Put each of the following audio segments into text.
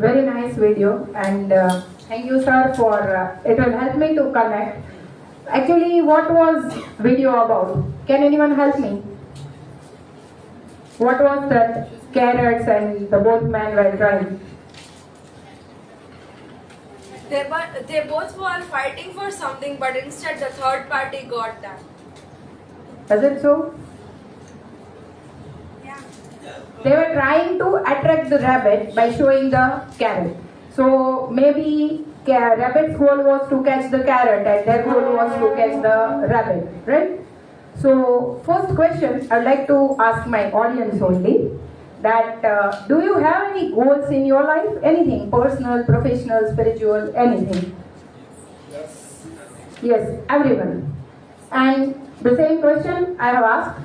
Very nice video, and thank you, sir, for it will help me to connect. Actually, what was video about? Can anyone help me? What was that carrots and the both men were trying? They both were fighting for something, but instead the third party got that. Is it so? Yeah. They were trying to attract the rabbit by showing the carrot. So maybe rabbit's goal was to catch the carrot and their goal was to catch the rabbit, right? So first question I'd like to ask my audience only that do you have any goals in your life? Anything, personal, professional, spiritual, anything? Yes. Yes, everyone. And the same question I have asked.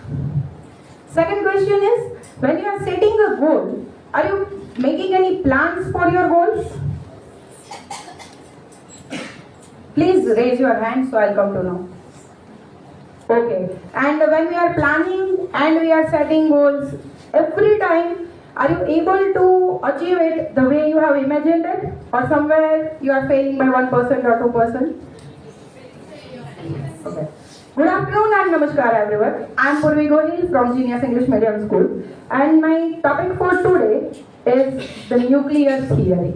Second question is, when you are setting a goal, are you making any plans for your goals? Please raise your hand so I'll come to know. Okay. And when we are planning and we are setting goals, every time, are you able to achieve it the way you have imagined it? Or somewhere you are failing by 1% or 2%? Okay. Good afternoon and namaskar everyone. I am Purvi Gohil from Genius English Medium School, and my topic for today is the nuclear theory.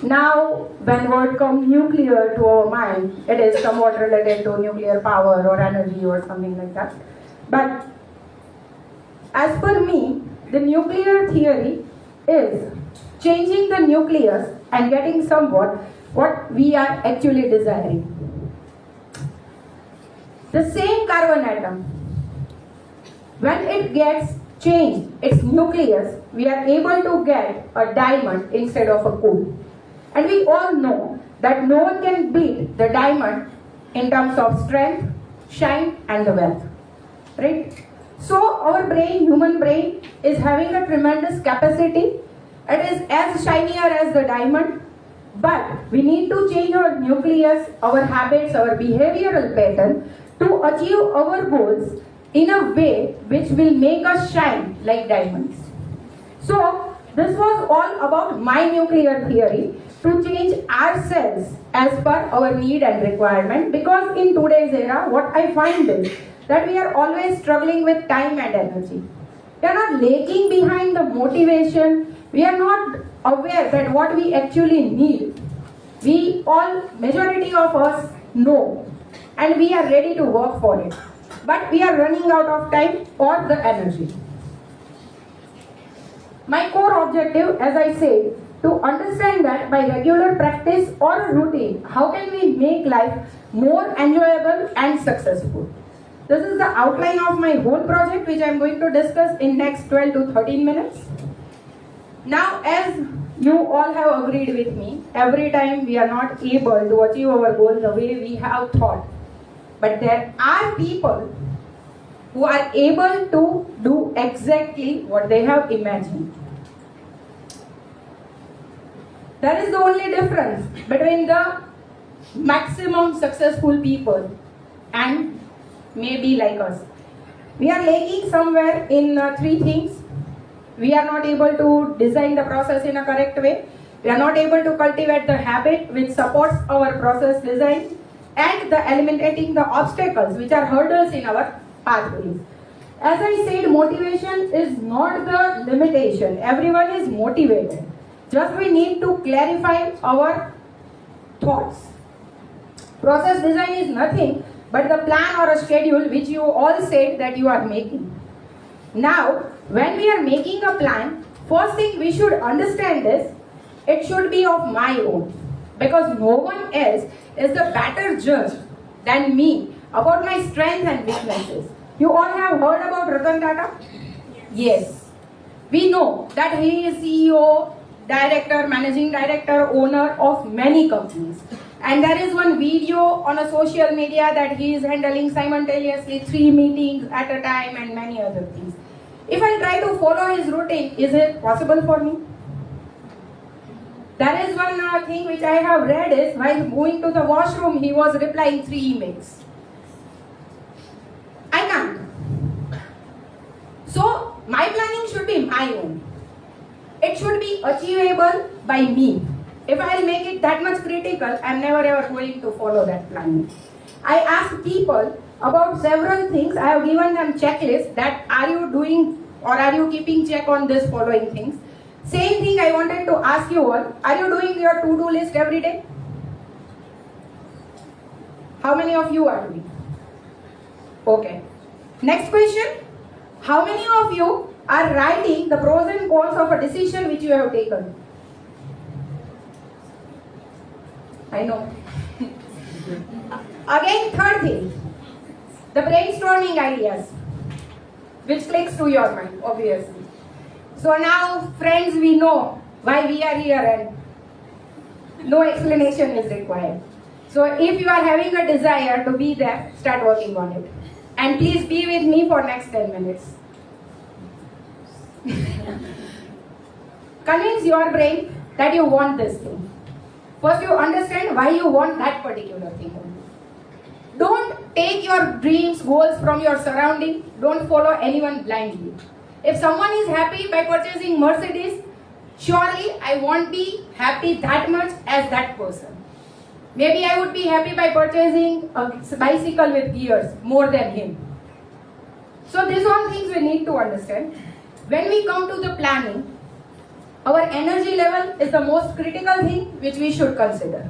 Now, when word comes nuclear to our mind, it is somewhat related to nuclear power or energy or something like that. But as per me, the nuclear theory is changing the nucleus and getting somewhat what we are actually desiring. The same carbon atom, when it gets changed, its nucleus, we are able to get a diamond instead of a coal. And we all know that no one can beat the diamond in terms of strength, shine and the wealth. Right? So our brain, human brain, is having a tremendous capacity. It is as shinier as the diamond. But we need to change our nucleus, our habits, our behavioral pattern to achieve our goals in a way which will make us shine like diamonds. So this was all about my nuclear theory to change ourselves as per our need and requirement, because in today's era what I find is that we are always struggling with time and energy. We are not lagging behind the motivation. We are not aware that what we actually need. We all, majority of us know and we are ready to work for it. But we are running out of time or the energy. My core objective, as I said, to understand that by regular practice or a routine, how can we make life more enjoyable and successful? This is the outline of my whole project, which I am going to discuss in next 12 to 13 minutes. Now, as you all have agreed with me, every time we are not able to achieve our goal the way we have thought. But there are people who are able to do exactly what they have imagined. That is the only difference between the maximum successful people and maybe like us. We are lagging somewhere in three things. We are not able to design the process in a correct way. We are not able to cultivate the habit which supports our process design, and the eliminating the obstacles which are hurdles in our pathways. As I said, motivation is not the limitation. Everyone is motivated. Just we need to clarify our thoughts. Process design is nothing but the plan or a schedule which you all said that you are making. Now, when we are making a plan, first thing we should understand is it should be of my own, because no one else is the better judge than me about my strengths and weaknesses. You all have heard about Ratan Tata? Yes. We know that he is CEO, director, managing director, owner of many companies. And there is one video on a social media that he is handling simultaneously 3 meetings at a time and many other things. If I try to follow his routine, is it possible for me? There is one thing which I have read is while going to the washroom, he was replying 3 emails. I can't. So, my planning should be my own. it should be achievable by me. If I'll make it that much critical, I'm never ever going to follow that plan. I ask people about several things. I have given them checklists that are you doing or are you keeping check on this following things. Same thing I wanted to ask you all. Are you doing your to-do list every day? How many of you are doing? Okay. Next question. How many of you are writing the pros and cons of a decision which you have taken? I know. Again, third thing, the brainstorming ideas, which clicks to your mind, obviously. So now, friends, we know why we are here and no explanation is required. So if you are having a desire to be there, start working on it. And please be with me for next 10 minutes. Convince your brain that you want this thing. First, you understand why you want that particular thing. Don't take your dreams, goals from your surrounding. Don't follow anyone blindly. If someone is happy by purchasing Mercedes, surely I won't be happy that much as that person. Maybe I would be happy by purchasing a bicycle with gears more than him. So these are things we need to understand. When we come to the planning, our energy level is the most critical thing which we should consider.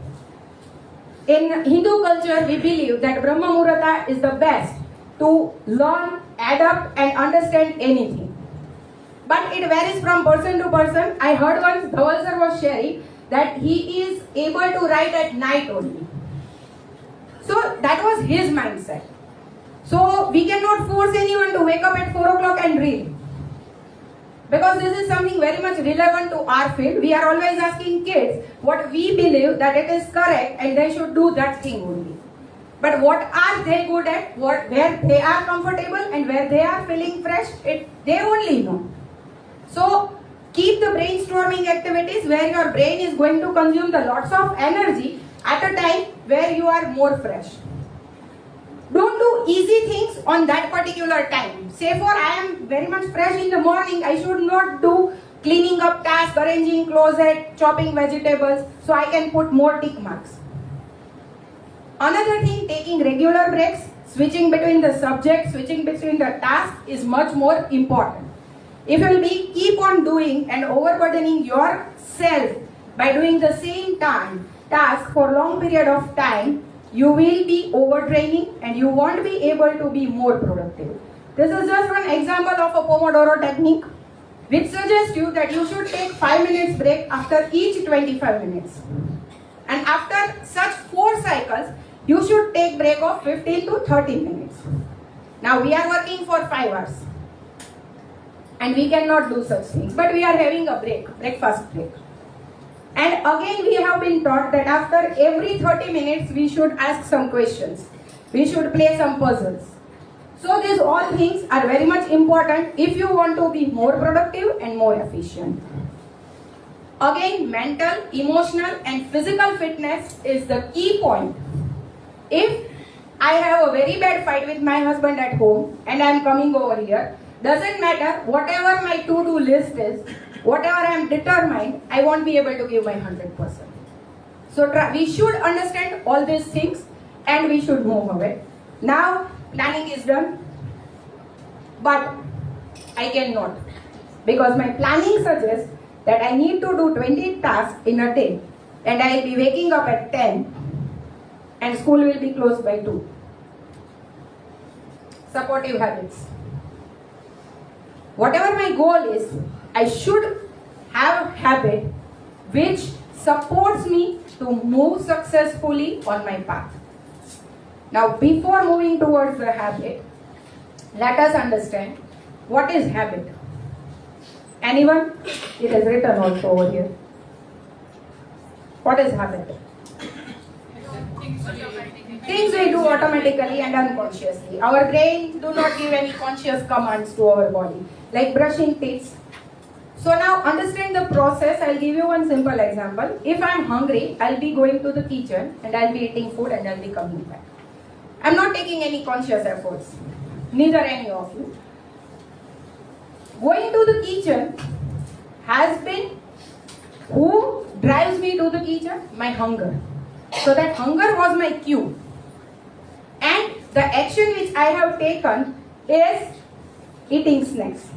In Hindu culture, we believe that Brahma Muhurta is the best to learn, adapt and understand anything. But it varies from person to person. I heard once Dhawal sir was sharing that he is able to write at night only. So that was his mindset. So we cannot force anyone to wake up at 4 o'clock and read. Because this is something very much relevant to our field. We are always asking kids what we believe that it is correct and they should do that thing only. But what are they good at, where they are comfortable and where they are feeling fresh, they only know. So keep the brainstorming activities where your brain is going to consume the lots of energy at a time where you are more fresh. Don't do easy things on that particular time. Say for I am very much fresh in the morning, I should not do cleaning up tasks, arranging closet, chopping vegetables, so I can put more tick marks. Another thing, taking regular breaks, switching between the subjects, switching between the tasks is much more important. If you will keep on doing and overburdening yourself by doing the same task for long period of time, you will be overtraining and you won't be able to be more productive. This is just one example of a Pomodoro technique which suggests you that you should take 5 minutes break after each 25 minutes. And after such 4 cycles, you should take break of 15 to 30 minutes. Now we are working for 5 hours and we cannot do such things, but we are having a breakfast break. And again we have been taught that after every 30 minutes we should ask some questions. We should play some puzzles. So these all things are very much important if you want to be more productive and more efficient. Again, mental, emotional and physical fitness is the key point. If I have a very bad fight with my husband at home and I am coming over here, doesn't matter whatever my to-do list is, whatever I am determined, I won't be able to give my 100%. So we should understand all these things and we should move away. Now planning is done, but I cannot, because my planning suggests that I need to do 20 tasks in a day and I will be waking up at 10 and school will be closed by 2. Supportive habits. Whatever my goal is, I should have a habit which supports me to move successfully on my path. Now, before moving towards the habit, let us understand what is habit. Anyone? It is written also over here. What is habit? Things we do automatically and unconsciously. Our brain do not give any conscious commands to our body, like brushing teeth. So now understand the process. I'll give you one simple example. If I'm hungry, I'll be going to the kitchen and I'll be eating food and I'll be coming back. I'm not taking any conscious efforts. Neither any of you. Going to the kitchen has been, who drives me to the kitchen? My hunger. So that hunger was my cue. And the action which I have taken is eating snacks.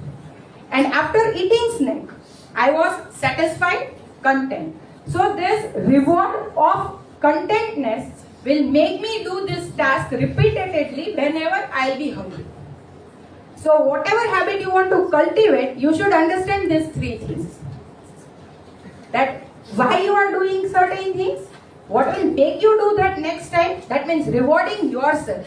And after eating snack, I was satisfied, content. So this reward of contentness will make me do this task repeatedly whenever I'll be hungry. So whatever habit you want to cultivate, you should understand these three things. That why you are doing certain things, what will make you do that next time, that means rewarding yourself,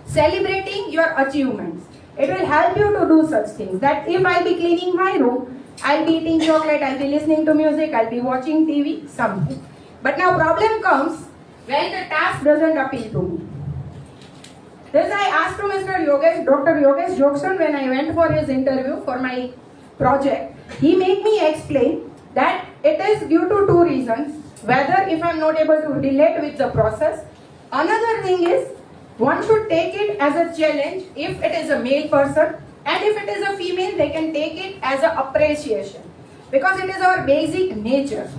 celebrating your achievements. It will help you to do such things. That if I'll be cleaning my room, I'll be eating chocolate, I'll be listening to music, I'll be watching TV, something. But now problem comes when the task doesn't appeal to me. This I asked to Mr. Yogesh, Dr. Yogesh Jokson when I went for his interview for my project. He made me explain that it is due to two reasons. Whether if I'm not able to relate with the process. Another thing is, one should take it as a challenge if it is a male person, and if it is a female, they can take it as an appreciation. Because it is our basic nature.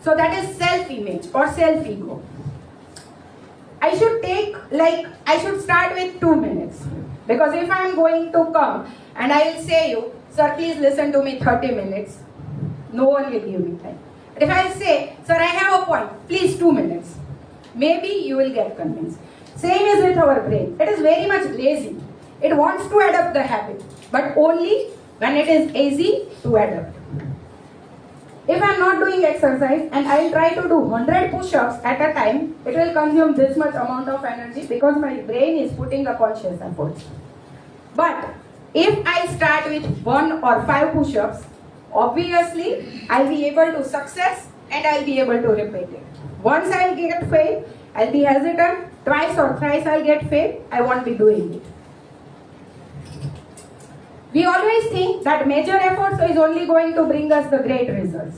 So that is self-image or self-ego. I should start with 2 minutes. Because if I am going to come and I will say you, sir, please listen to me 30 minutes, no one will give me time. But if I say, sir, I have a point, please 2 minutes, maybe you will get convinced. Same is with our brain. It is very much lazy. It wants to adapt the habit, but only when it is easy to adapt. If I am not doing exercise and I will try to do 100 push-ups at a time, it will consume this much amount of energy because my brain is putting a conscious effort. But if I start with 1 or 5 push-ups, obviously I'll be able to success and I'll be able to repeat it. Once I'll get fail, I'll be hesitant. Twice or thrice I'll get fail, I won't be doing it. We always think that major efforts is only going to bring us the great results.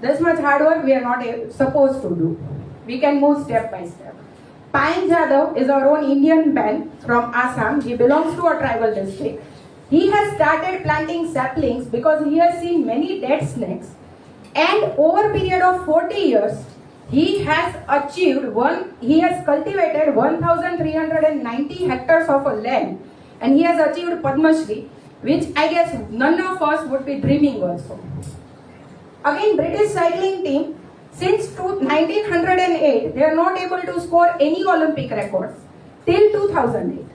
This much hard work we are not supposed to do. We can move step by step. Payan Jadhav is our own Indian man from Assam. He belongs to a tribal district. He has started planting saplings because he has seen many dead snakes. And over a period of 40 years, he has cultivated 1,390 hectares of a land. And he has achieved Padma Shri, which I guess none of us would be dreaming also. Again, British cycling team, since 1908, they are not able to score any Olympic records till 2008.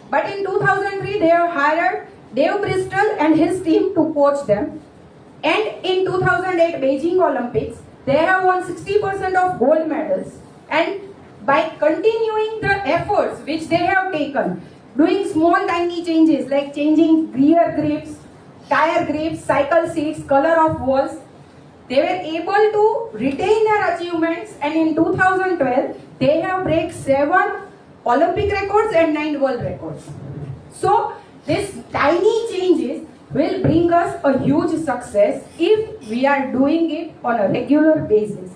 But in 2003, they have hired Dave Bristol and his team to coach them. And in 2008 Beijing Olympics, they have won 60% of gold medals. And by continuing the efforts which they have taken, doing small tiny changes like changing gear grips, tire grips, cycle seats, color of walls, they were able to retain their achievements, and in 2012 they have break 7 Olympic records and 9 world records. So these tiny changes will bring us a huge success if we are doing it on a regular basis.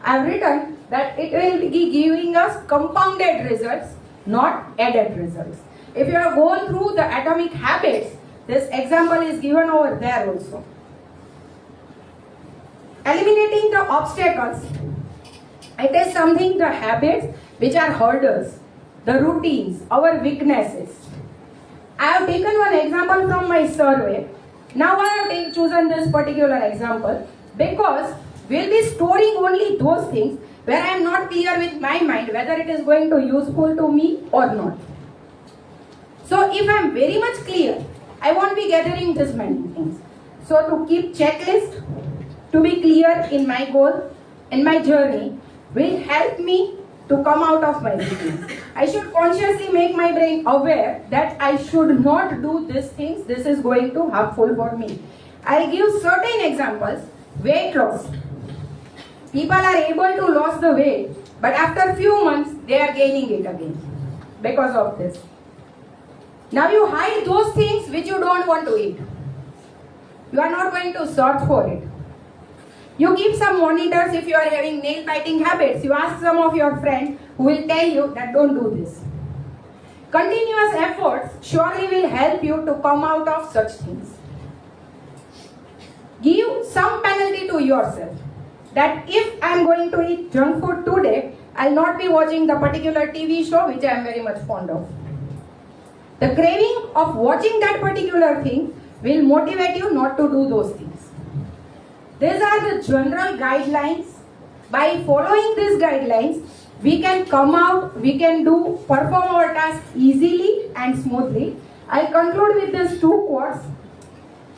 I have written that it will be giving us compounded results, not added results. If you are going through the atomic habits, this example is given over there also. Eliminating the obstacles. It is something, the habits which are hurdles, the routines, our weaknesses. I have taken one example from my survey. Now I have chosen this particular example because we'll be storing only those things where I am not clear with my mind whether it is going to be useful to me or not. So if I am very much clear, I won't be gathering this many things. So to keep checklist, to be clear in my goal, in my journey, will help me to come out of my routine. I should consciously make my brain aware that I should not do these things. This is going to harmful for me. I'll give certain examples. Weight loss. People are able to lose the weight, but after few months they are gaining it again because of this. Now you hide those things which you don't want to eat. You are not going to search for it. You keep some monitors if you are having nail biting habits. You ask some of your friends who will tell you that don't do this. Continuous efforts surely will help you to come out of such things. give some penalty to yourself. That if I am going to eat junk food today, I'll not be watching the particular TV show which I am very much fond of. The craving of watching that particular thing will motivate you not to do those things. These are the general guidelines. By following these guidelines, we can come out, we can perform our task easily and smoothly. I'll conclude with these two quotes.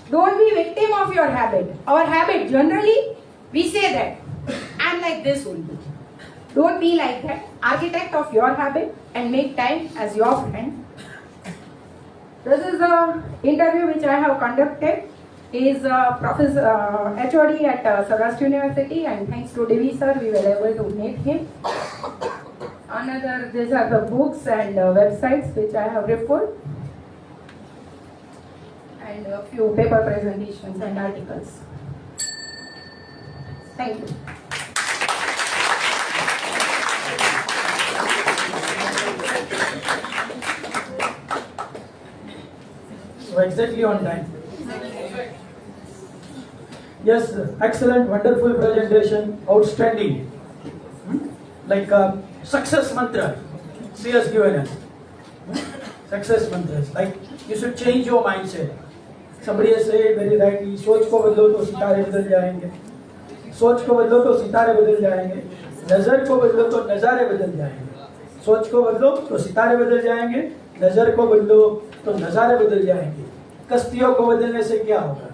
Don't be victim of your habit. Our habit, generally, we say that, I'm like this only. Don't be like that. Architect of your habit and make time as your friend. This is the interview which I have conducted. He is Professor HOD at Saurashtra University, and thanks to Divi sir, we were able to meet him. These are the books and websites which I have referred, and a few paper presentations and articles. Thank you. So exactly on time. Yes, excellent, wonderful presentation, outstanding. Like success mantra, she has given us. Success mantras, like you should change your mindset. Somebody has said very rightly, सोच को बदलो तो सितारे बदल जाएंगे. सोच को बदलो तो सितारे बदल जाएंगे. नजर को बदलो तो नजारे बदल जाएंगे. सोच को बदलो तो सितारे बदल जाएंगे. नजर को बदलो तो नजारे बदल जाएंगे. कश्तियों को बदलने से क्या होगा?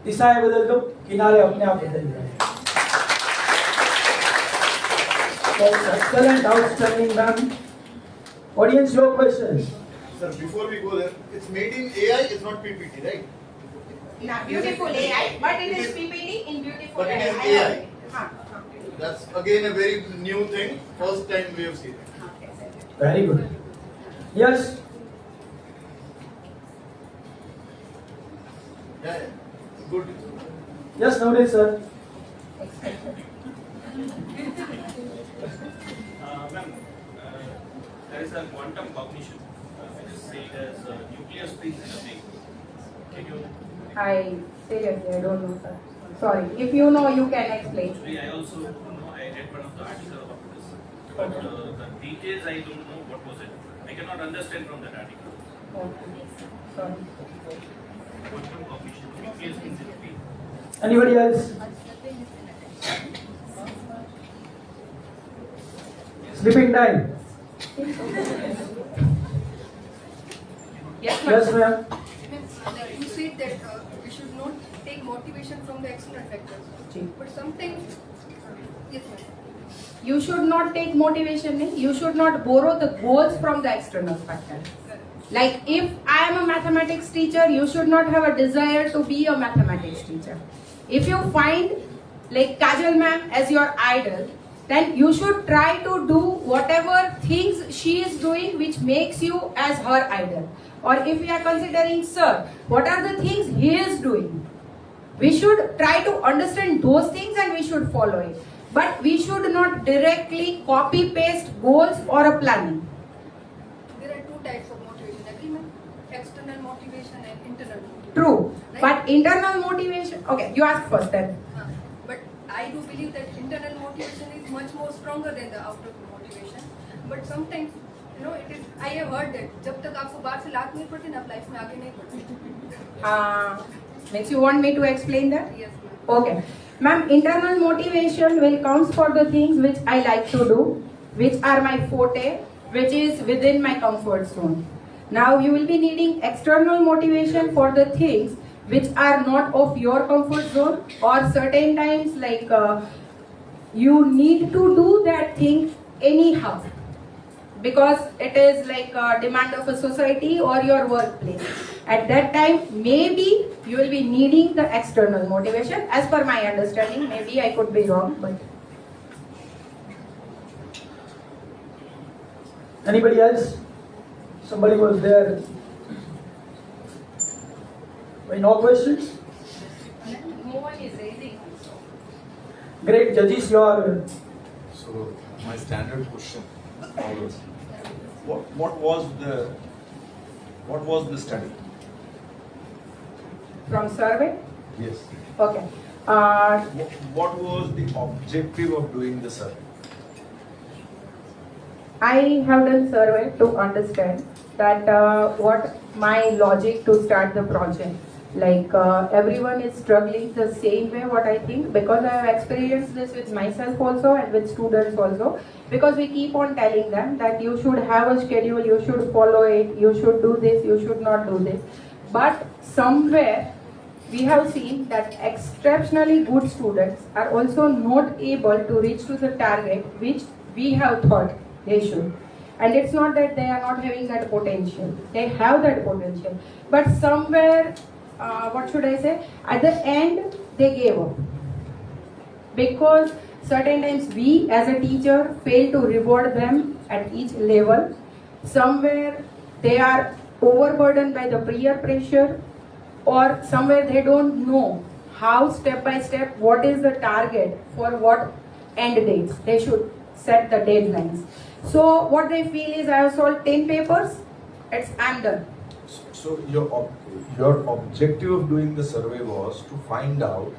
दिशाएं बदल दो, किनारे अपने आप बदल जाएंगे. Excellent, outstanding, ma'am. Audience, your questions. Sir, before we go there, it's made in AI, it's not PPT, right? Now, beautiful AI, but it is PPT in beautiful But it is AI. AI. That's again a very new thing. First time we have seen it. Very good. Yes. Yeah, yeah. Good. Yes, nowadays, sir. Ma'am, there is a quantum cognition, which is said as nuclear springs in a brain. Can you? Seriously, I don't know, sir. Sorry. If you know, you can explain. Actually, I also know, I read one of the articles about this. But the details, I don't know what was it. I cannot understand from that article. Okay. Sorry. Quantum cognition, nuclear springs in a brain. Anybody else? Sleeping time. Yes, Yes, ma'am. You said that we should not take motivation from the external factors. But sometimes, yes, ma'am. You should not take motivation. You should not borrow the goals from the external factor. Like if I am a mathematics teacher, you should not have a desire to be a mathematics teacher. If you find like Kajal ma'am as your idol, then you should try to do whatever things she is doing which makes you as her idol. Or if we are considering sir, what are the things he is doing? We should try to understand those things and we should follow it. But we should not directly copy paste goals or a planning. There are two types of motivation, agreement, external motivation and internal motivation. True. Right? But internal motivation, okay, you ask first then. But I do believe that internal motivation is much more stronger than the outer motivation. But sometimes, it is. I have heard that जब तक आपको बाहर से लात नहीं पड़ती ना आप लाइफ में आगे नहीं बढ़ते. Means you want me to explain that? Yes, ma'am. Okay. Ma'am, internal motivation will comes for the things which I like to do, which are my forte, which is within my comfort zone. Now you will be needing external motivation for the things which are not of your comfort zone, or certain times like you need to do that thing anyhow because it is like a demand of a society or your workplace. At that time, maybe you will be needing the external motivation. As per my understanding, maybe I could be wrong, but Anybody else? Somebody was there. Why no questions? no one is raising. Great, judges, your So my standard question follows. What was the study? From survey, Yes. Okay. What was the objective of doing the survey? I have done survey to understand that what my logic to start the project. Like everyone is struggling the same way what I think, because I have experienced this with myself also and with students also, because we keep on telling them that you should have a schedule, you should follow it, you should do this, you should not do this. But somewhere we have seen that exceptionally good students are also not able to reach to the target which we have thought they should. And it's not that they are not having that potential. They have that potential. But somewhere, what should I say? At the end, they gave up. Because certain times we as a teacher fail to reward them at each level. Somewhere they are overburdened by the peer pressure, or somewhere they don't know how step by step what is the target for what end dates. They should set the deadlines. So what they feel is, I have solved 10 papers, I'm done. So your objective of doing the survey was to find out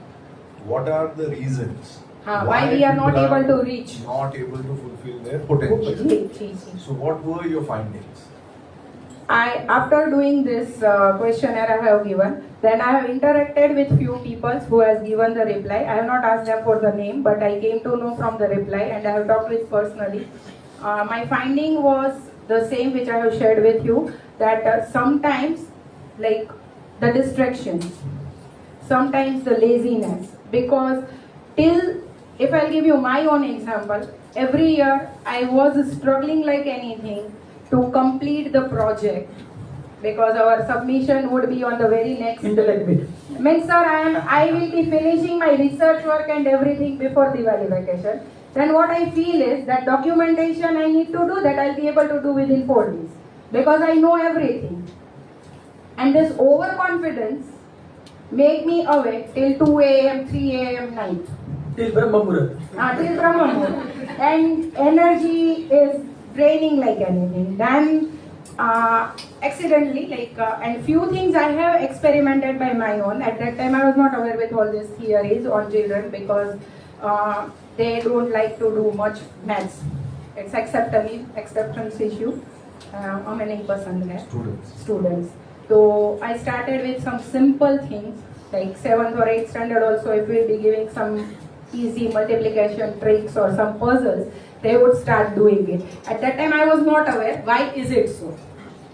what are the reasons Why we are not people able to reach. not able to fulfill their potential. So what were your findings? After doing this questionnaire I have given, then I have interacted with few people who has given the reply. I have not asked them for the name, but I came to know from the reply, and I have talked with personally. My finding was the same which I have shared with you, that sometimes like the distractions, sometimes the laziness, because if I'll give you my own example, every year I was struggling like anything to complete the project, because our submission would be on the very next. Intellect bit. Means sir, I will be finishing my research work and everything before Diwali vacation. Then what I feel is that documentation I need to do, that I'll be able to do within 4 days, because I know everything. And this overconfidence make me awake till 2 a.m., 3 a.m. night. Till Brahma Muhurat. Till Brahma Muhurat. And energy is draining like anything. Then accidentally, and few things I have experimented by my own. At that time I was not aware with all these theories on children, because they don't like to do much maths. It's acceptance issue. How many percent there? Students. So I started with some simple things, like 7th or 8th standard also, if we'll be giving some easy multiplication tricks or some puzzles, they would start doing it. At that time I was not aware, why is it so?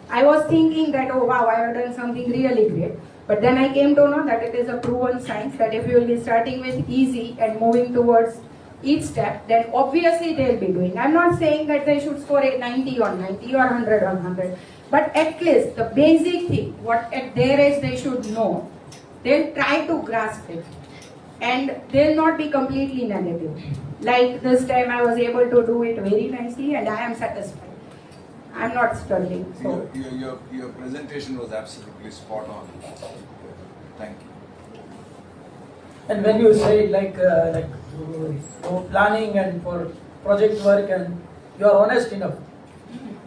I was thinking that, oh wow, I have done something really great. But then I came to know that it is a proven science, that if you will be starting with easy and moving towards each step, then obviously they will be doing. I'm not saying that they should score a 90 on 90 or 100 on 100. But at least the basic thing, what at their age they should know, they'll try to grasp it. And they'll not be completely negative. Like this time I was able to do it very nicely and I am satisfied. I'm not struggling. So. Your presentation was absolutely spot on. Thank you. And when you say for planning and for project work, and you are honest enough.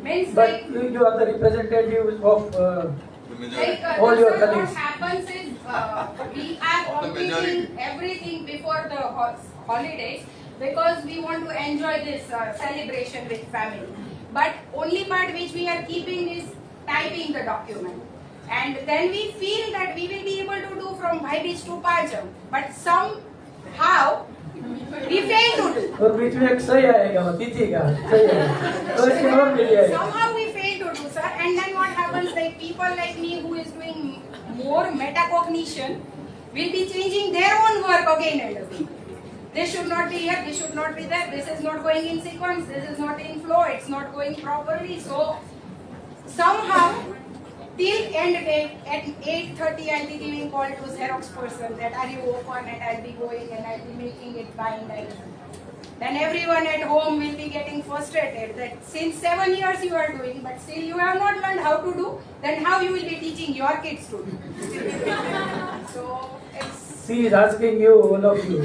Means But you are the representative of all your colleagues. What happens is we are completing everything before the holidays, because we want to enjoy this celebration with family. But only part which we are keeping is typing the document. And then we feel that we will be able to do from Bhai Beach to Pajam. But somehow we fail to do. और बीच में एक सही आएगा, वो तिथि का सही आएगा, तो इसके और मिल जाएगा. Somehow we fail to do, sir. And then what happens, like people like me who is doing more metacognition will be changing their own work again and again. This should not be here, this should not be there, this is not going in sequence, this is not in flow, it's not going properly. So somehow till end date at 8:30 I'll be giving call to Xerox person that are you open, and I'll be going and I'll be making it bind. Then everyone at home will be getting frustrated that since 7 years you are doing, but still you have not learned how to do, then how you will be teaching your kids to do? So it's... She is asking you, all of you.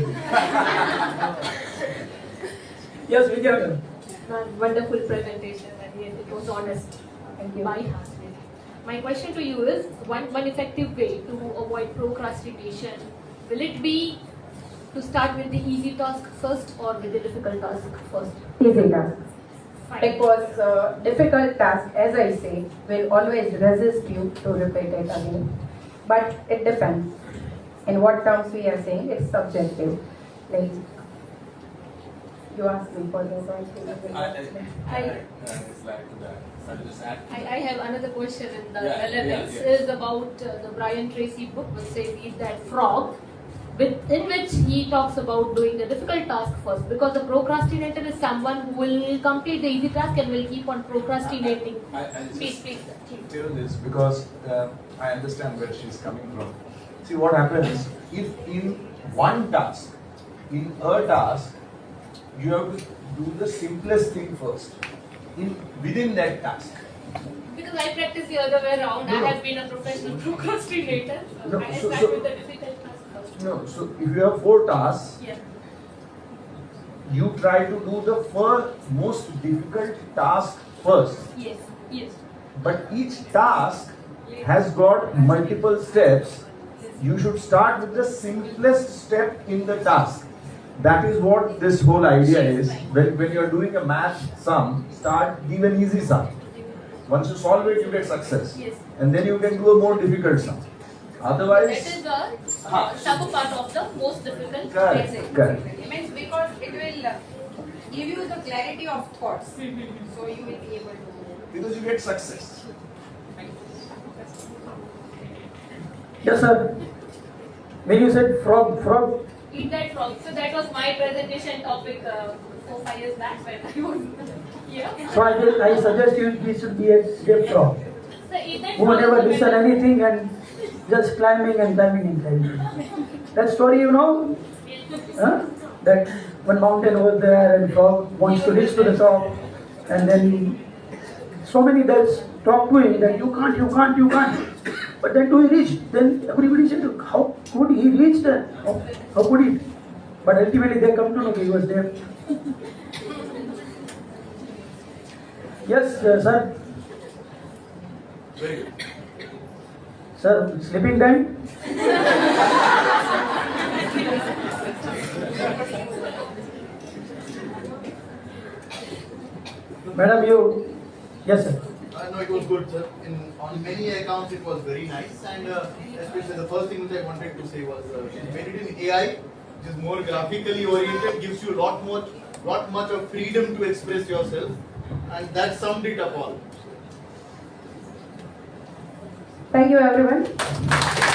Yes, Vijay. Wonderful presentation, and yes, it was honest. Thank you. My heart. My question to you is one effective way to avoid procrastination Will it be to start with the easy task first or with the difficult task first? Easy task. Fine. Because difficult task, as I say, will always resist you to repeat it again. But it depends. In what terms we are saying, it's subjective. Like, you asked me for this, I have another question in the relevance is about the Brian Tracy book, which says Eat That Frog, in which he talks about doing the difficult task first, because the procrastinator is someone who will complete the easy task and will keep on procrastinating. Please. Tell this because I understand where she's coming from. See what happens if in one task, in a task, you have to do the simplest thing first within that task. Because I practice the other way around. No. I have been a professional procrastinator. No, I so- start so- with the difficult task first. No, so if you have 4 tasks, Yeah. you try to do the most difficult task first. Yes. Yes. But each task has got multiple steps. You should start with the simplest step in the task. That is what this whole idea is. When you are doing a math sum, give an easy sum. Once you solve it, you get success. Yes. And then you can do a more difficult sum. That Otherwise, is the sub part of the most difficult. correct. It means because it will give you the clarity of thoughts, so you will be able to. Because you get success. Yes, sir. When you said frog, Eat that frog. So that was my presentation topic 4-5 years back when I was here. so I suggest you should be a frog. So eat that Who frog never is the listen better- anything and just climbing and climbing and climbing. That story you know? Huh? That one mountain over there and frog wants to reach to the top, and then so many bells talk to him that you can't. But then to he reach, then everybody said, how could he reach there? How could he? But ultimately they come to know he was there. Yes, sir. Very good. Sir, sleeping time? Madam, you... Yes, sir. No, it was good, sir. On many accounts, it was very nice, and especially the first thing which I wanted to say was made it in AI, which is more graphically oriented, gives you lot much of freedom to express yourself, and that summed it up all. Thank you, everyone.